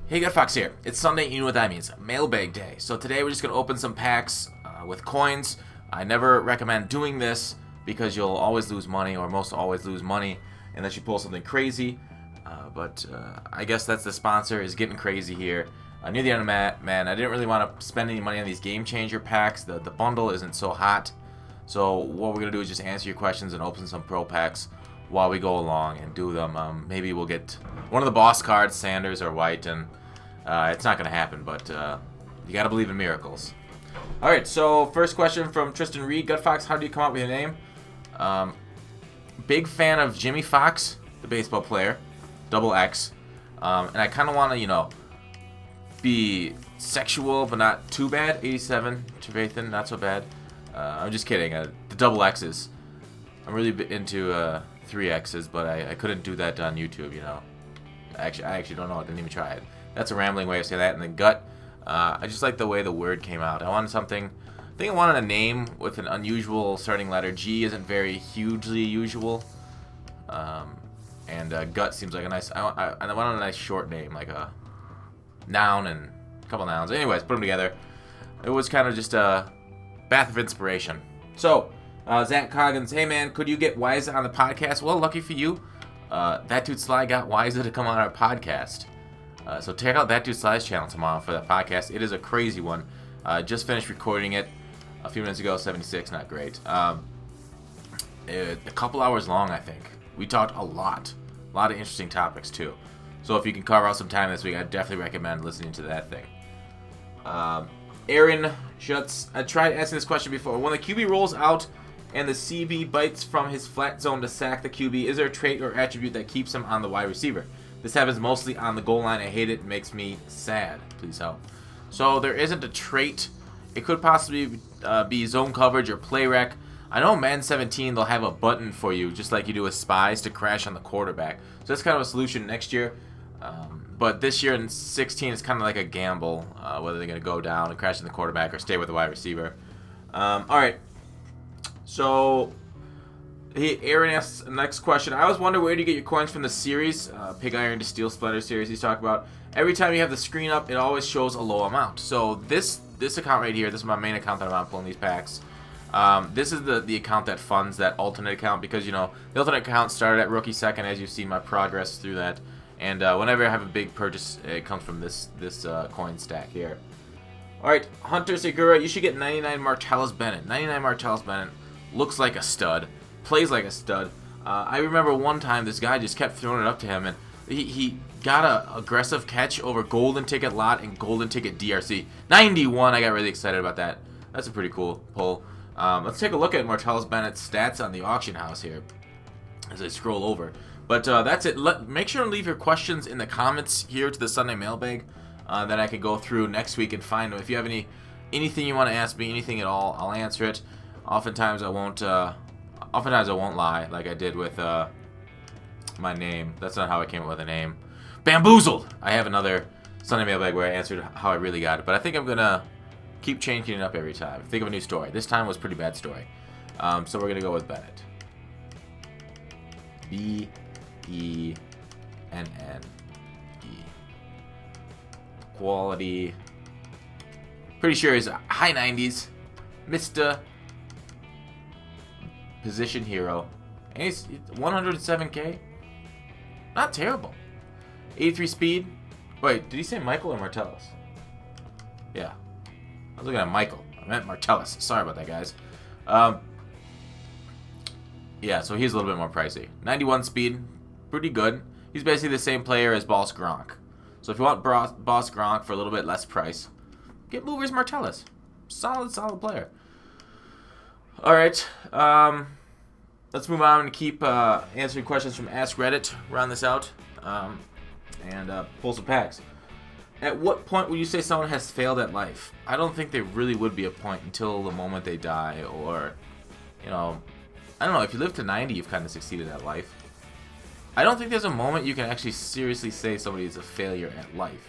Hey, GutFoxx here. It's Sunday, you know what that means. Mailbag day. So today we're just going to open some packs with coins. I never recommend doing this because you'll always lose money, or most always lose money, unless you pull something crazy. But I guess that's the sponsor is getting crazy here. Near the end of man, I didn't really want to spend any money on these game changer packs. The bundle isn't so hot. So what we're going to do is just answer your questions and open some pro packs while we go along and do them. Maybe we'll get one of the boss cards, Sanders or White, and it's not going to happen, but you got to believe in miracles. All right, so first question from Tristan Reed. GutFoxx, how do you come up with your name? Big fan of Jimmy Fox, the baseball player, double X. And I kind of want to, be sexual, but not too bad. 87, Trevathan, not so bad. I'm just kidding. The double X's. I'm really into 3 X's, but I couldn't do that on YouTube, I actually don't know. I didn't even try it. That's a rambling way of saying that. And then gut, I just like the way the word came out. I wanted something. I think I wanted a name with an unusual starting letter. G isn't very hugely usual. And gut seems like a nice. I wanted a nice short name, like a noun and a couple nouns. Anyways, put them together. It was kind of just a bath of inspiration. So, Zach Coggins, hey man, could you get Wiza on the podcast? Well, lucky for you, that dude Sly got Wiza to come on our podcast. So check out that dude Sly's channel tomorrow for the podcast. It is a crazy one. Just finished recording it a few minutes ago. 76, not great. A couple hours long, I think. We talked a lot of interesting topics too. So if you can carve out some time this week, I definitely recommend listening to that thing. Aaron Schutz, I tried asking this question before. When the QB rolls out and the CB bites from his flat zone to sack the QB, is there a trait or attribute that keeps him on the wide receiver? This happens mostly on the goal line. I hate it. It makes me sad. Please help. So there isn't a trait. It could possibly be zone coverage or play rec. I know Madden 17, they'll have a button for you, just like you do with Spies, to crash on the quarterback. So that's kind of a solution next year. But this year in 16, it's kind of like a gamble, whether they're going to go down and crash on the quarterback or stay with the wide receiver. All right. So Aaron asks the next question. I always wonder, where do you get your coins from the series, Pig Iron to Steel Splendor series he's talking about. Every time you have the screen up, it always shows a low amount. So this account right here, this is my main account that I'm pulling these packs. This is the account that funds that alternate account, because the alternate account started at rookie second, as you've seen my progress through that. And whenever I have a big purchase, it comes from this coin stack here. All right, Hunter Segura, you should get 99 Martellus Bennett. 99 Martellus Bennett looks like a stud, plays like a stud. I remember one time this guy just kept throwing it up to him, and he got a aggressive catch over Golden Ticket Lot and Golden Ticket DRC. 91, I got really excited about that. That's a pretty cool pull. Let's take a look at Martellus Bennett's stats on the auction house here as I scroll over. But that's it. Make sure to leave your questions in the comments here to the Sunday mailbag that I can go through next week and find them. If you have anything you want to ask me, anything at all, I'll answer it. Oftentimes I won't lie, like I did with my name. That's not how I came up with a name. Bamboozled! I have another Sunday mailbag where I answered how I really got it. But I think I'm going to keep changing it up every time. Think of a new story. This time was a pretty bad story. So we're going to go with Bennett. B-E-N-N-E. Quality. Pretty sure he's high 90s. Mr. Position hero. And he's 107k. Not terrible. 83 speed. Wait, did he say Michael or Martellus? Yeah. I was looking at Michael. I meant Martellus. Sorry about that, guys. Yeah, so he's a little bit more pricey. 91 speed. Pretty good. He's basically the same player as Boss Gronk. So if you want Boss Gronk for a little bit less price, get Movers Martellus. Solid player. All right. Let's move on and keep answering questions from Ask Reddit. Round this out. And pull some packs. At what point would you say someone has failed at life? I don't think there really would be a point until the moment they die, or, I don't know. If you live to 90, you've kind of succeeded at life. I don't think there's a moment you can actually seriously say somebody is a failure at life.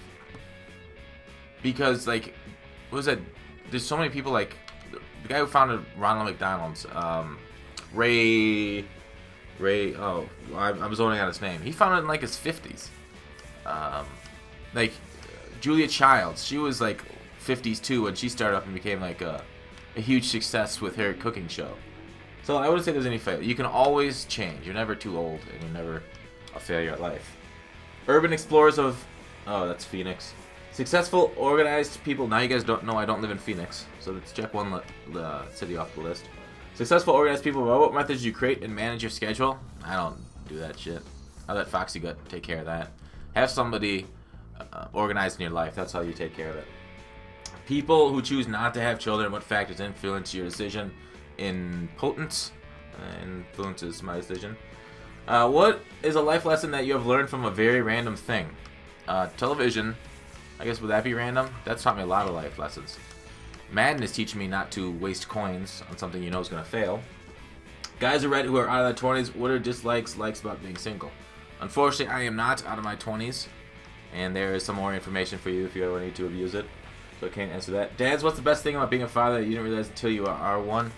Because, what was that? There's so many people, the guy who founded Ronald McDonald's, Ray, I'm zoning out his name. He founded it in his 50s. Julia Childs, she was like 50s too, and she started up and became like a huge success with her cooking show. So I wouldn't say there's any failure. You can always change. You're never too old, and you're never a failure at life. Urban explorers of... Oh, that's Phoenix. Successful, organized people. Now you guys don't know I don't live in Phoenix, so let's check one city off the list. Successful, organized people. What methods do you create and manage your schedule? I don't do that shit. I let Foxy Gut take care of that. Have somebody organized in your life. That's how you take care of it. People who choose not to have children. What factors influence your decision? Influences my decision. What is a life lesson that you have learned from a very random thing? Television. I guess, would that be random? That's taught me a lot of life lessons. Madden is teaching me not to waste coins on something you know is going to fail. Guys who are out of their 20s, what are likes about being single? Unfortunately, I am not out of my 20s. And there is some more information for you if you ever need to abuse it. So I can't answer that. Dads, what's the best thing about being a father that you didn't realize until you are one?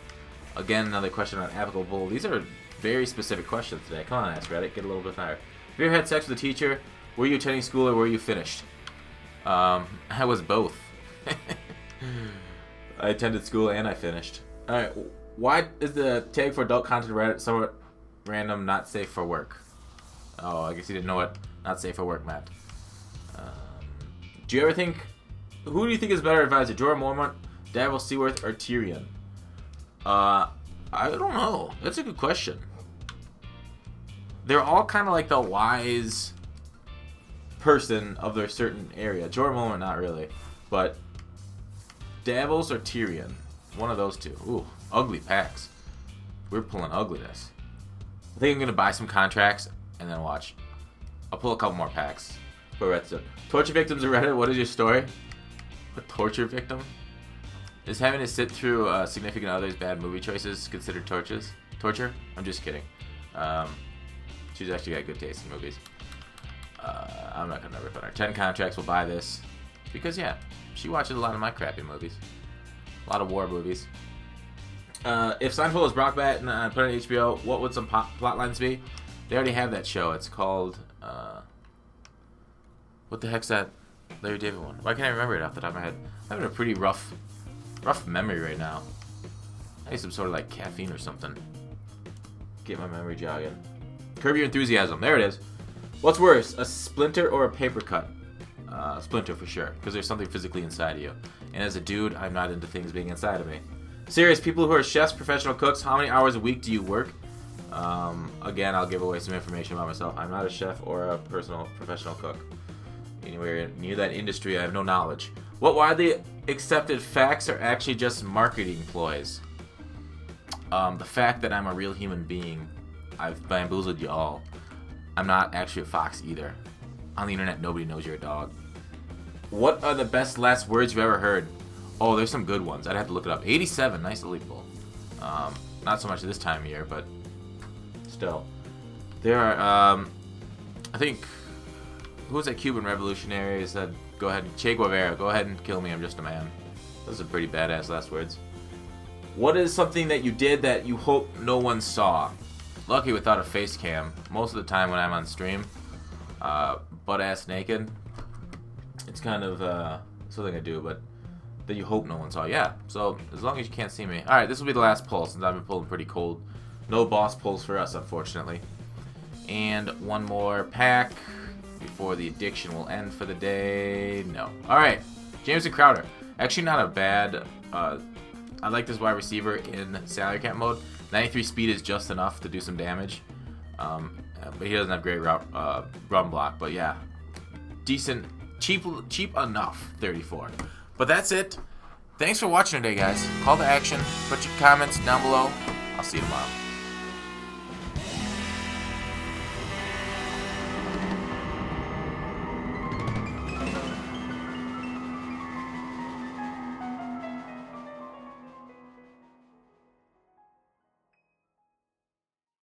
Again, another question on applicable. These are very specific questions today. Come on, Ask Reddit. Get a little bit higher. Have you ever had sex with a teacher? Were you attending school or were you finished? I was both. I attended school and I finished. Alright, why is the tag for adult content Reddit somewhat random, not safe for work? Oh, I guess you didn't know what not safe for work meant. Do you ever think... Who do you think is better advisor? Jorah Mormont, Davos Seaworth, or Tyrion? I don't know. That's a good question. They're all kind of like the wise person of their certain area. Jorah Mormont, not really. But Davos or Tyrion? One of those two. Ooh, ugly packs. We're pulling ugliness. I think I'm going to buy some contracts and then watch. I'll pull a couple more packs. For Redstone. Torture victims of Reddit, what is your story? A torture victim? Is having to sit through significant other's bad movie choices considered torture? I'm just kidding. She's actually got good taste in movies. I'm not going to rip on her. 10 contracts will buy this. Because, yeah, she watches a lot of my crappy movies. A lot of war movies. If Seinfeld was brought back and put on HBO, what would some plot lines be? They already have that show. It's called... what the heck's that Larry David one? Why can't I remember it off the top of my head? I'm having a pretty rough memory right now. I need some sort of like caffeine or something. Get my memory jogging. Curb Your Enthusiasm. There it is. What's worse, a splinter or a paper cut? Splinter for sure, because there's something physically inside of you. And as a dude, I'm not into things being inside of me. Serious, people who are chefs, professional cooks, how many hours a week do you work? Again, I'll give away some information about myself. I'm not a chef or a professional cook. Anywhere near that industry, I have no knowledge. What widely accepted facts are actually just marketing ploys? The fact that I'm a real human being. I've bamboozled you all. I'm not actually a fox either. On the internet, nobody knows you're a dog. What are the best last words you've ever heard? Oh, there's some good ones. I'd have to look it up. 87, nice elite pull. Not so much this time of year, but still. There are, I think... Who was that Cuban revolutionary who said, go ahead, Che Guevara, go ahead and kill me, I'm just a man. Those are pretty badass last words. What is something that you did that you hope no one saw? Lucky without a face cam. Most of the time when I'm on stream, butt-ass naked. It's kind of something I do, but that you hope no one saw. Yeah, so as long as you can't see me. Alright, this will be the last pull since I've been pulling pretty cold. No boss pulls for us, unfortunately. And one more pack before the addiction will end for the day. No. Alright, Jameson Crowder. Actually not a bad... I like this wide receiver in salary cap mode. 93 speed is just enough to do some damage. But he doesn't have great run block. But yeah, decent, cheap enough 34. But that's it. Thanks for watching today, guys. Call to action. Put your comments down below. I'll see you tomorrow.